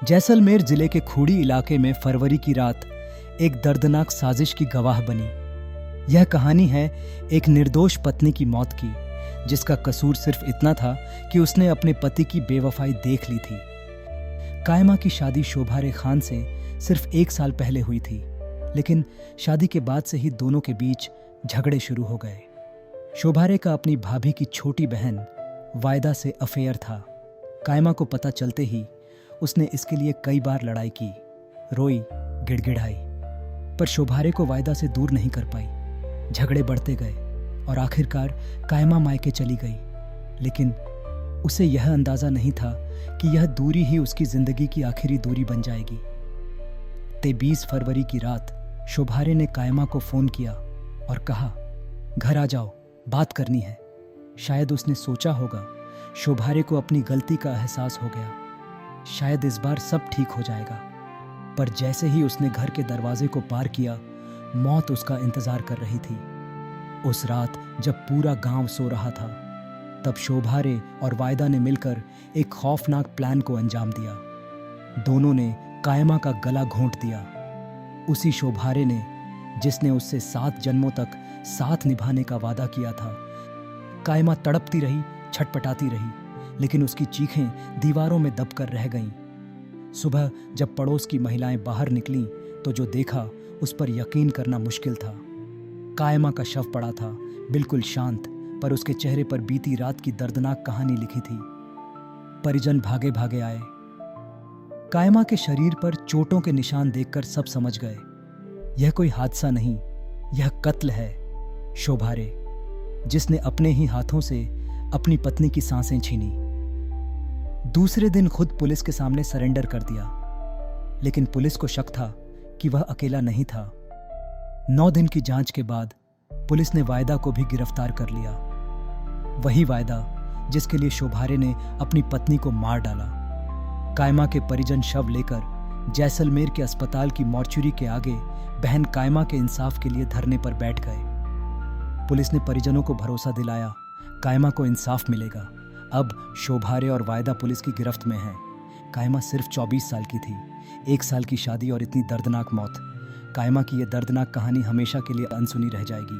जैसलमेर जिले के खूड़ी इलाके में फरवरी की रात एक दर्दनाक साजिश की गवाह बनी। यह कहानी है एक निर्दोष पत्नी की मौत की, जिसका कसूर सिर्फ इतना था कि उसने अपने पति की बेवफाई देख ली थी। कायमा की शादी शोभारे खान से सिर्फ 1 साल पहले हुई थी, लेकिन शादी के बाद से ही दोनों के बीच झगड़े शुरू हो गए। शोभारे का अपनी भाभी की छोटी बहन वायदा से अफेयर था। कायमा को पता चलते ही उसने इसके लिए कई बार लड़ाई की, रोई, गिड़गिड़ाई, पर शोभारे को वायदा से दूर नहीं कर पाई। झगड़े बढ़ते गए और आखिरकार कायमा मायके चली गई, लेकिन उसे यह अंदाजा नहीं था कि यह दूरी ही उसकी जिंदगी की आखिरी दूरी बन जाएगी। 23 फरवरी की रात शोभारे ने कायमा को फोन किया और कहा, घर आ जाओ, बात करनी है। शायद उसने सोचा होगा शोभारे को अपनी गलती का एहसास हो गया, शायद इस बार सब ठीक हो जाएगा। पर जैसे ही उसने घर के दरवाजे को पार किया, मौत उसका इंतजार कर रही थी। उस रात जब पूरा गांव सो रहा था, तब शोभारे और वायदा ने मिलकर एक खौफनाक प्लान को अंजाम दिया। दोनों ने कायमा का गला घोंट दिया। उसी शोभारे ने जिसने उससे 7 जन्मों तक साथ निभाने का वादा किया था। कायमा तड़पती रही, छटपटाती रही, लेकिन उसकी चीखें दीवारों में दबकर रह गईं। सुबह जब पड़ोस की महिलाएं बाहर निकलीं तो जो देखा उस पर यकीन करना मुश्किल था। कायमा का शव पड़ा था, बिल्कुल शांत, पर उसके चेहरे पर बीती रात की दर्दनाक कहानी लिखी थी। परिजन भागे भागे आए। कायमा के शरीर पर चोटों के निशान देखकर सब समझ गए, यह कोई हादसा नहीं, यह कत्ल है। शोभारे, जिसने अपने ही हाथों से अपनी पत्नी की सांसें छीनी। दूसरे दिन खुद पुलिस के सामने सरेंडर कर दिया, लेकिन पुलिस को शक था कि वह अकेला नहीं था। 9 दिन की जांच के बाद पुलिस ने वायदा को भी गिरफ्तार कर लिया। वही वायदा जिसके लिए शोभारे ने अपनी पत्नी को मार डाला। कायमा के परिजन शव लेकर जैसलमेर के अस्पताल की मॉर्चुरी के आगे बहन कायमा के इंसाफ के लिए धरने पर बैठ गए। पुलिस ने परिजनों को भरोसा दिलाया, कायमा को इंसाफ मिलेगा। अब शोभारे और वायदा पुलिस की गिरफ्त में हैं। कायमा सिर्फ 24 साल की थी। 1 साल की शादी और इतनी दर्दनाक मौत। कायमा की यह दर्दनाक कहानी हमेशा के लिए अनसुनी रह जाएगी।